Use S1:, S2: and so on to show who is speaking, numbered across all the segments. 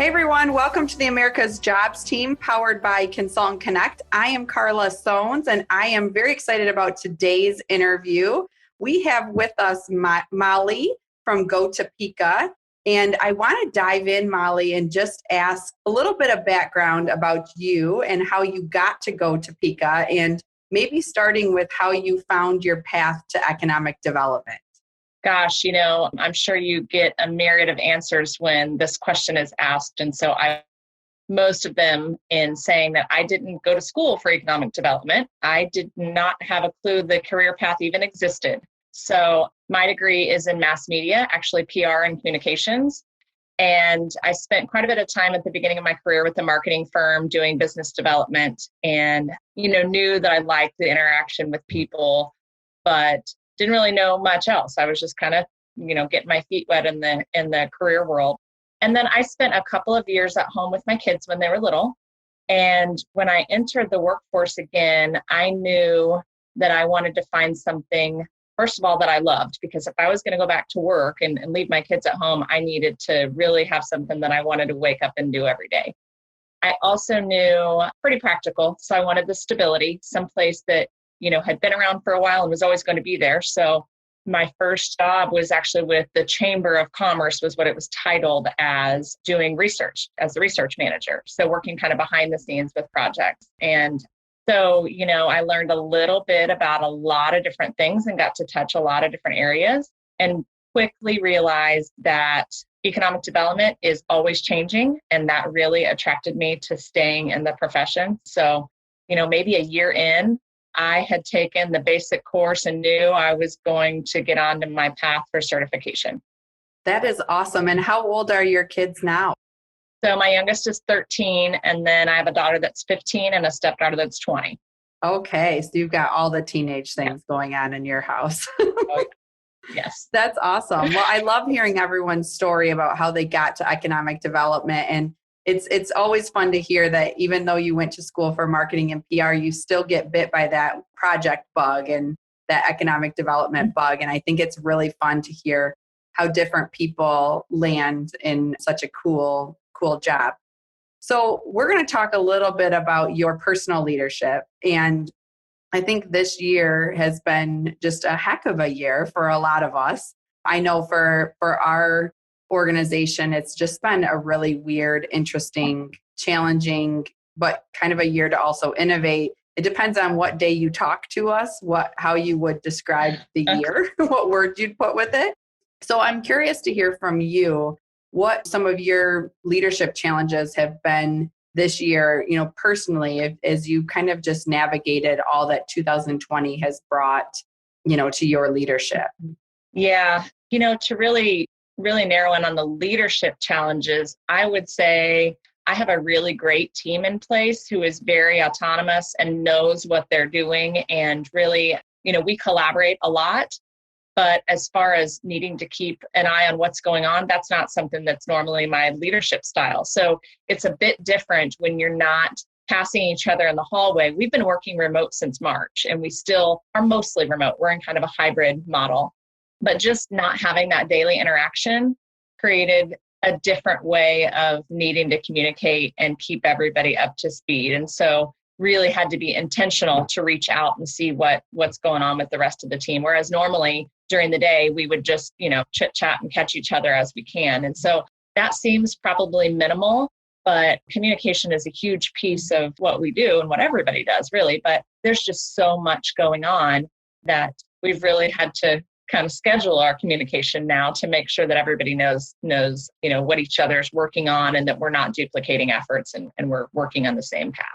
S1: Hey everyone, welcome to the America's Jobs team powered by Consultant Connect. I am Carla Sones and I am very excited about today's interview. We have with us Molly from GO Topeka, and I want to dive in, Molly, and just ask a little bit of background about you and how you got to GO Topeka, and maybe starting with how you found your path to economic development.
S2: Gosh, I'm sure you get a myriad of answers when this question is asked. And so most of them in saying that I didn't go to school for economic development. I did not have a clue the career path even existed. So my degree is in mass media, actually PR and communications. And I spent quite a bit of time at the beginning of my career with a marketing firm doing business development and, knew that I liked the interaction with people, but didn't really know much else. I was just kind of, getting my feet wet in the career world. And then I spent a couple of years at home with my kids when they were little. And when I entered the workforce again, I knew that I wanted to find something, first of all, that I loved, because if I was going to go back to work and leave my kids at home, I needed to really have something that I wanted to wake up and do every day. I also knew pretty practical. So I wanted the stability, someplace that had been around for a while and was always going to be there. So my first job was actually with the Chamber of Commerce, was what it was titled as, doing research as the research manager. So working kind of behind the scenes with projects. And so, I learned a little bit about a lot of different things and got to touch a lot of different areas, and quickly realized that economic development is always changing. And that really attracted me to staying in the profession. So, maybe a year in, I had taken the basic course and knew I was going to get onto my path for certification.
S1: That is awesome. And how old are your kids now?
S2: So my youngest is 13, and then I have a daughter that's 15 and a stepdaughter that's 20.
S1: Okay, so you've got all the teenage things going on in your house.
S2: Oh, yes.
S1: That's awesome. Well, I love hearing everyone's story about how they got to economic development. And it's always fun to hear that even though you went to school for marketing and PR, you still get bit by that project bug and that economic development bug. And I think it's really fun to hear how different people land in such a cool job. So we're going to talk a little bit about your personal leadership. And I think this year has been just a heck of a year for a lot of us. I know for our organization, it's just been a really weird, interesting, challenging, but kind of a year to also innovate. It depends on what day you talk to us, how you would describe the year, what word you'd put with it. So I'm curious to hear from you what some of your leadership challenges have been this year, personally, as you kind of just navigated all that 2020 has brought, to your leadership.
S2: Yeah. To really narrow in on the leadership challenges, I would say I have a really great team in place who is very autonomous and knows what they're doing. And really, we collaborate a lot. But as far as needing to keep an eye on what's going on, that's not something that's normally my leadership style. So it's a bit different when you're not passing each other in the hallway. We've been working remote since March, and we still are mostly remote. We're in kind of a hybrid model. But just not having that daily interaction created a different way of needing to communicate and keep everybody up to speed. And so really had to be intentional to reach out and see what's going on with the rest of the team. Whereas normally during the day, we would just, chit chat and catch each other as we can. And so that seems probably minimal, but communication is a huge piece of what we do and what everybody does, really. But there's just so much going on that we've really had to kind of schedule our communication now to make sure that everybody knows, what each other's working on, and that we're not duplicating efforts and we're working on the same path.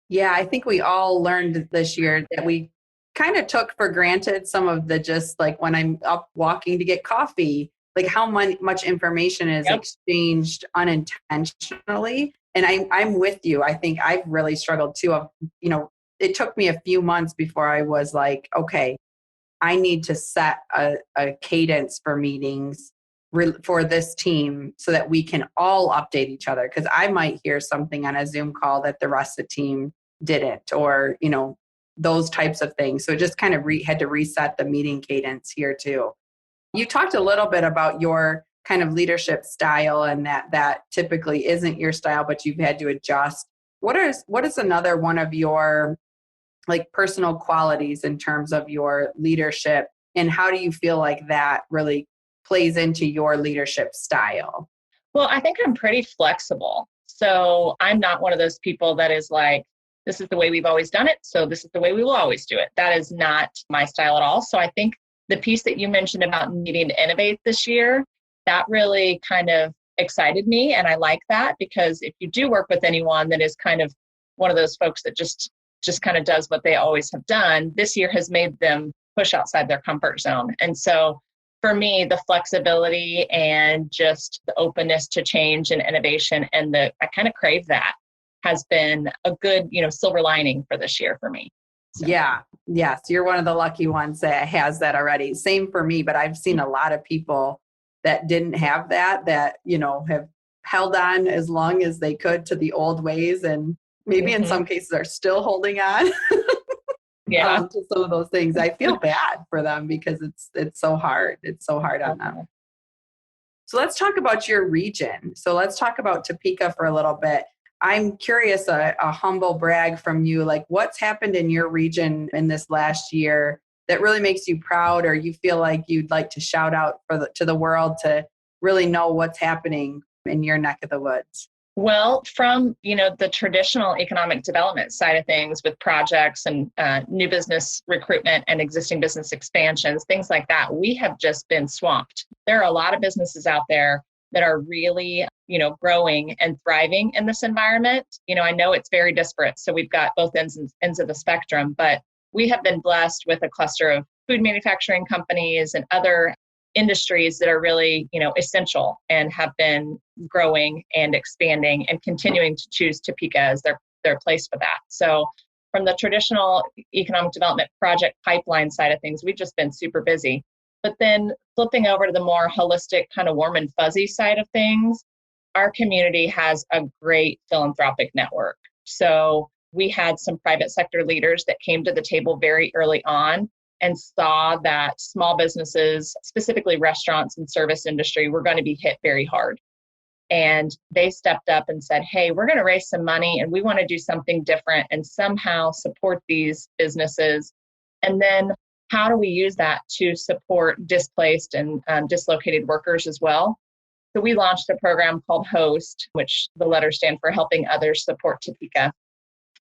S1: Yeah, I think we all learned this year that we kind of took for granted some of the, just like when I'm up walking to get coffee, like how much information is exchanged unintentionally. And I'm with you. I think I've really struggled too. It took me a few months before I was like, okay, I need to set a cadence for meetings for this team so that we can all update each other. Because I might hear something on a Zoom call that the rest of the team didn't, or, those types of things. So it just kind of had to reset the meeting cadence here too. You talked a little bit about your kind of leadership style and that typically isn't your style, but you've had to adjust. What is another one of your like personal qualities in terms of your leadership, and how do you feel like that really plays into your leadership style?
S2: Well, I think I'm pretty flexible. So I'm not one of those people that is like, this is the way we've always done it, so this is the way we will always do it. That is not my style at all. So I think the piece that you mentioned about needing to innovate this year, that really kind of excited me. And I like that, because if you do work with anyone that is kind of one of those folks that just kind of does what they always have done, this year has made them push outside their comfort zone. And so for me, the flexibility and just the openness to change and innovation, and I kind of crave that, has been a good, silver lining for this year for me. So.
S1: Yeah. Yes. You're one of the lucky ones that has that already. Same for me, but I've seen a lot of people that didn't have that, have held on as long as they could to the old ways, and maybe in some cases are still holding on to some of those things. I feel bad for them because it's so hard. It's so hard on them. So let's talk about your region. So let's talk about Topeka for a little bit. I'm curious, a humble brag from you, like what's happened in your region in this last year that really makes you proud, or you feel like you'd like to shout out to the world to really know what's happening in your neck of the woods?
S2: Well, from, the traditional economic development side of things with projects and new business recruitment and existing business expansions, things like that, we have just been swamped. There are a lot of businesses out there that are really, growing and thriving in this environment. I know it's very disparate. So we've got both ends of the spectrum, but we have been blessed with a cluster of food manufacturing companies and other industries that are really, essential and have been growing and expanding and continuing to choose Topeka as their place for that. So from the traditional economic development project pipeline side of things, we've just been super busy. But then flipping over to the more holistic kind of warm and fuzzy side of things, our community has a great philanthropic network. So we had some private sector leaders that came to the table very early on and saw that small businesses, specifically restaurants and service industry, were going to be hit very hard. And they stepped up and said, hey, we're going to raise some money and we want to do something different and somehow support these businesses. And then how do we use that to support displaced and dislocated workers as well? So we launched a program called HOST, which the letters stand for Helping Others Support Topeka.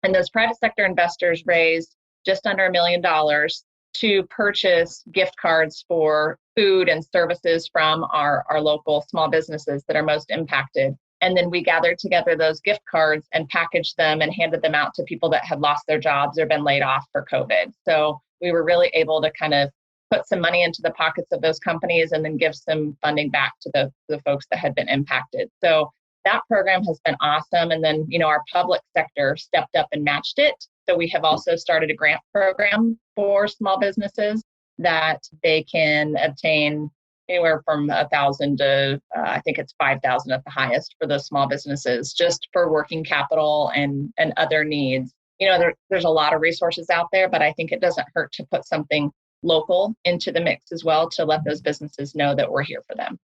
S2: And those private sector investors raised just under $1 million to purchase gift cards for food and services from our local small businesses that are most impacted. And then we gathered together those gift cards and packaged them and handed them out to people that had lost their jobs or been laid off for COVID. So we were really able to kind of put some money into the pockets of those companies and then give some funding back to the folks that had been impacted. So that program has been awesome. And then, our public sector stepped up and matched it. So we have also started a grant program for small businesses that they can obtain anywhere from 1,000 to I think it's 5,000 at the highest for those small businesses, just for working capital and other needs. There's a lot of resources out there, but I think it doesn't hurt to put something local into the mix as well to let those businesses know that we're here for them.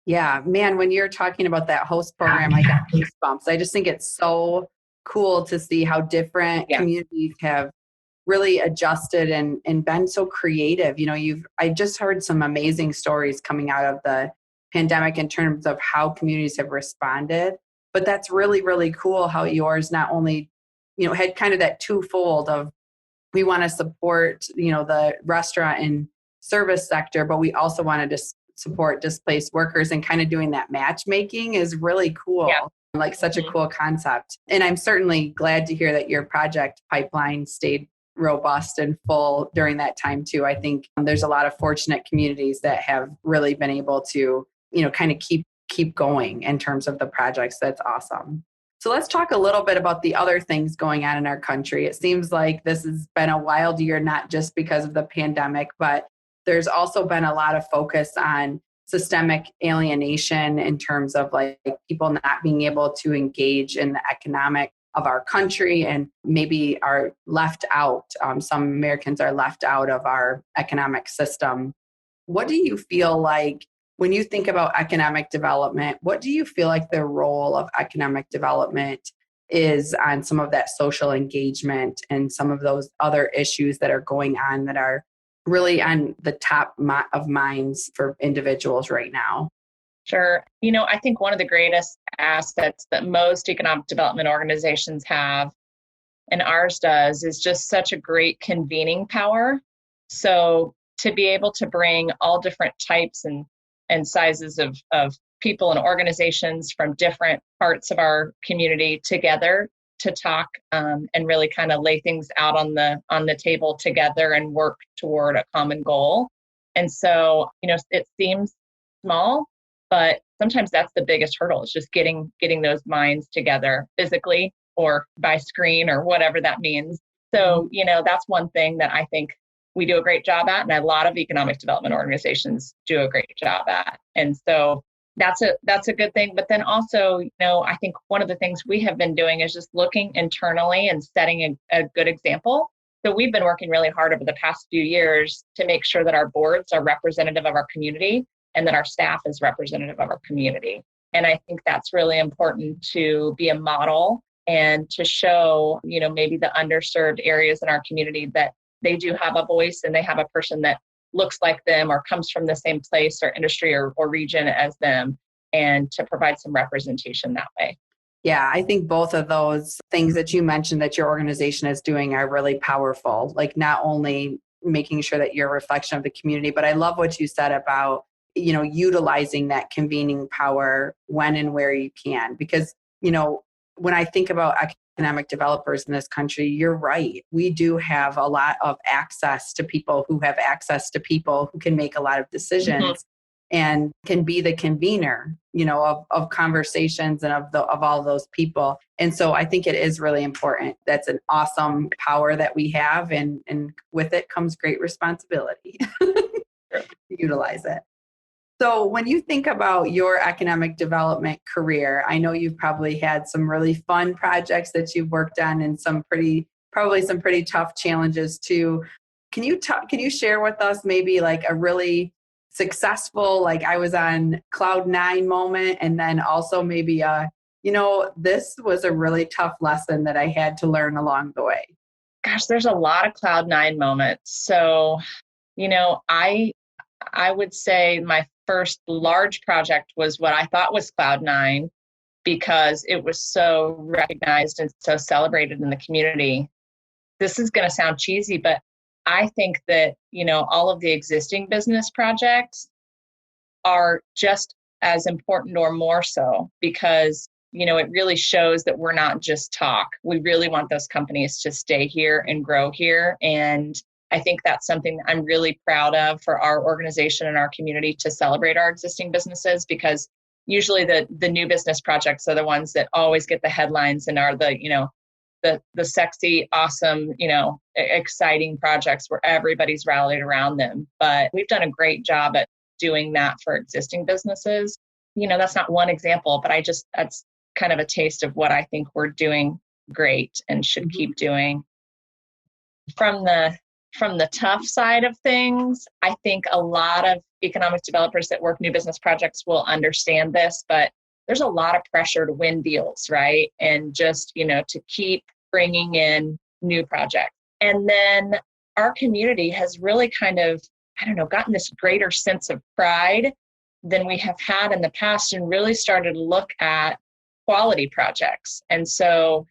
S1: Yeah, man, when you're talking about that host program, I got goosebumps. I just think it's so cool to see how different communities have really adjusted and been so creative. I just heard some amazing stories coming out of the pandemic in terms of how communities have responded. But that's really, really cool how yours not only, had kind of that twofold of we want to support, the restaurant and service sector, but we also wanted to support displaced workers, and kind of doing that matchmaking is really cool. Yeah. Like such a cool concept. And I'm certainly glad to hear that your project pipeline stayed robust and full during that time too. I think there's a lot of fortunate communities that have really been able to, kind of keep going in terms of the projects. That's awesome. So let's talk a little bit about the other things going on in our country. It seems like this has been a wild year, not just because of the pandemic, but there's also been a lot of focus on systemic alienation in terms of like people not being able to engage in the economic of our country and maybe are left out. Some Americans are left out of our economic system. What do you feel like when you think about economic development, what do you feel like the role of economic development is on some of that social engagement and some of those other issues that are going on that are really on the top of minds for individuals right now?
S2: Sure. I think one of the greatest assets that most economic development organizations have, and ours does, is just such a great convening power. So to be able to bring all different types and sizes of people and organizations from different parts of our community together to talk and really kind of lay things out on the table together and work toward a common goal. And so, it seems small, but sometimes that's the biggest hurdle, is just getting those minds together physically or by screen or whatever that means. So, that's one thing that I think we do a great job at, and a lot of economic development organizations do a great job at. And so that's a good thing. But then also, I think one of the things we have been doing is just looking internally and setting a good example. So we've been working really hard over the past few years to make sure that our boards are representative of our community and that our staff is representative of our community. And I think that's really important to be a model and to show, maybe the underserved areas in our community that they do have a voice and they have a person that looks like them or comes from the same place or industry or region as them, and to provide some representation that way.
S1: Yeah, I think both of those things that you mentioned that your organization is doing are really powerful. Like, not only making sure that you're a reflection of the community, but I love what you said about, utilizing that convening power when and where you can. Because, when I think about economic developers in this country, you're right. We do have a lot of access to people who have access to people who can make a lot of decisions and can be the convener, of conversations and of all those people. And so I think it is really important. That's an awesome power that we have. And with it comes great responsibility to utilize it. So when you think about your economic development career, I know you've probably had some really fun projects that you've worked on and probably some pretty tough challenges too. Can you share with us maybe like a really successful, like I was on cloud 9 moment, and then also maybe this was a really tough lesson that I had to learn along the way?
S2: Gosh, there's a lot of cloud 9 moments. So, I would say my first large project was what I thought was cloud 9 because it was so recognized and so celebrated in the community. This is going to sound cheesy, but I think that, all of the existing business projects are just as important or more so because, it really shows that we're not just talk. We really want those companies to stay here and grow here. And I think that's something that I'm really proud of for our organization and our community, to celebrate our existing businesses, because usually the new business projects are the ones that always get the headlines and are the sexy, awesome, exciting projects where everybody's rallied around them. But we've done a great job at doing that for existing businesses. That's not one example, but that's kind of a taste of what I think we're doing great and should keep doing. From the tough side of things, I think a lot of economic developers that work new business projects will understand this, but there's a lot of pressure to win deals, right? And just, to keep bringing in new projects. And then our community has really kind of, gotten this greater sense of pride than we have had in the past, and really started to look at quality projects. And so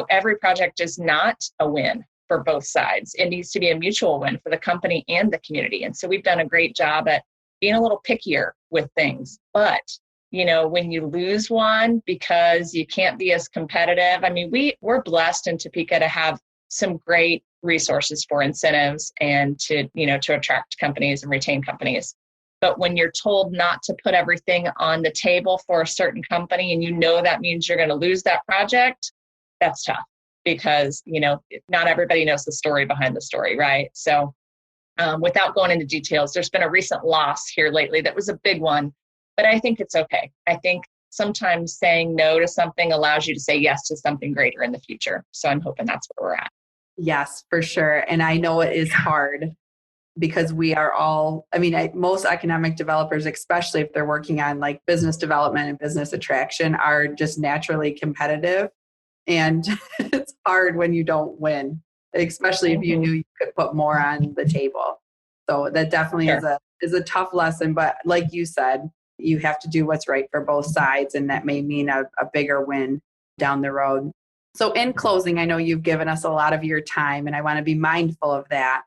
S2: every project is not a win for both sides. It needs to be a mutual win for the company and the community. And so we've done a great job at being a little pickier with things. But, when you lose one because you can't be as competitive, we're blessed in Topeka to have some great resources for incentives and to attract companies and retain companies. But when you're told not to put everything on the table for a certain company, and that means you're going to lose that project, that's tough. Because, not everybody knows the story behind the story, right? So without going into details, there's been a recent loss here lately that was a big one, but I think it's okay. I think sometimes saying no to something allows you to say yes to something greater in the future. So I'm hoping that's where we're at.
S1: Yes, for sure. And I know it is hard. because we are all, most economic developers, especially if they're working on like business development and business attraction, are just naturally competitive. And it's hard when you don't win, especially if you knew you could put more on the table. So that definitely is a tough lesson. But like you said, you have to do what's right for both sides. And that may mean a bigger win down the road. So in closing, I know you've given us a lot of your time and I want to be mindful of that.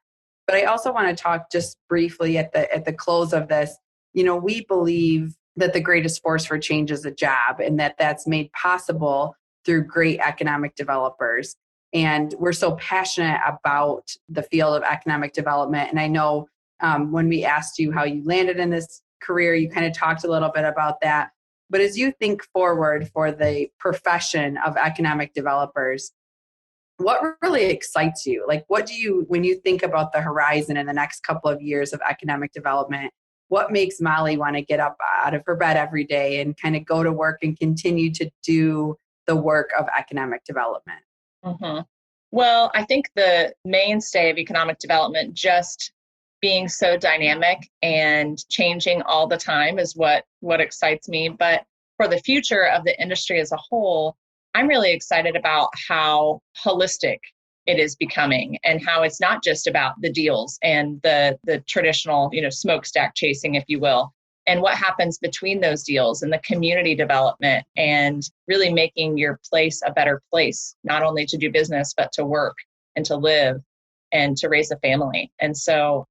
S1: But I also want to talk just briefly at the close of this. We believe that the greatest force for change is a job, and that's made possible through great economic developers. And we're so passionate about the field of economic development. And I know when we asked you how you landed in this career, you kind of talked a little bit about that. But as you think forward for the profession of economic developers, what really excites you? Like, what do you, when you think about the horizon in the next couple of years of economic development, what makes Molly want to get up out of her bed every day and kind of go to work and continue to do the work of economic development?
S2: Mm-hmm. Well, I think the mainstay of economic development, just being so dynamic and changing all the time, is what excites me. But for the future of the industry as a whole, I'm really excited about how holistic it is becoming and how it's not just about the deals and the traditional, smokestack chasing, if you will, and what happens between those deals and the community development and really making your place a better place, not only to do business, but to work and to live and to raise a family. And so,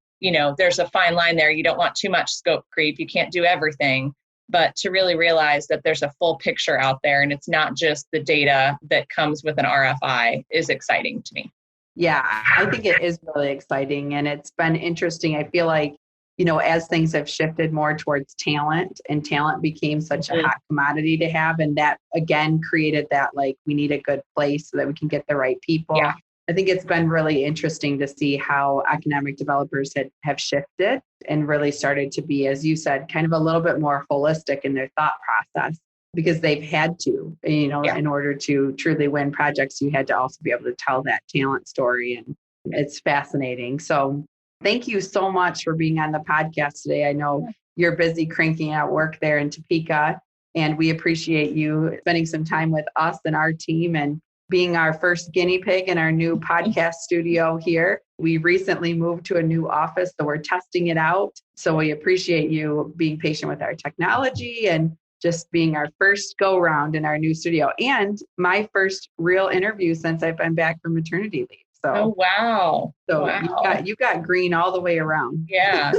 S2: there's a fine line there. You don't want too much scope creep. You can't do everything, but to really realize that there's a full picture out there and it's not just the data that comes with an RFI is exciting to me.
S1: Yeah, I think it is really exciting. And it's been interesting. I feel like, as things have shifted more towards talent, and talent became such a hot commodity to have. And that again created that, like, we need a good place so that we can get the right people.
S2: Yeah.
S1: I think it's been really interesting to see how economic developers have shifted and really started to be, as you said, kind of a little bit more holistic in their thought process, because they've had to, in order to truly win projects, you had to also be able to tell that talent story. And it's fascinating. So thank you so much for being on the podcast today. I know you're busy cranking out work there in Topeka, and we appreciate you spending some time with us and our team and being our first guinea pig in our new podcast studio here. We recently moved to a new office, so we're testing it out. So we appreciate you being patient with our technology and just being our first go round in our new studio, and my first real interview since I've been back from maternity leave. So,
S2: oh, wow.
S1: So
S2: wow.
S1: You got green all the way around.
S2: Yeah.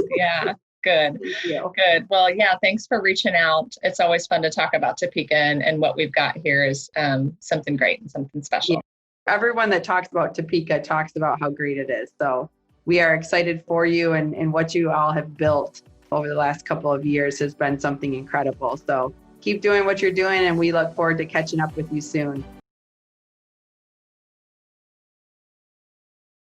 S2: Good.
S1: Thank you.
S2: Good. Well, yeah, thanks for reaching out. It's always fun to talk about Topeka, and what we've got here is something great and something special.
S1: Yeah. Everyone that talks about Topeka talks about how great it is. So we are excited for you, and what you all have built over the last couple of years has been something incredible. So keep doing what you're doing, and we look forward to catching up with you soon.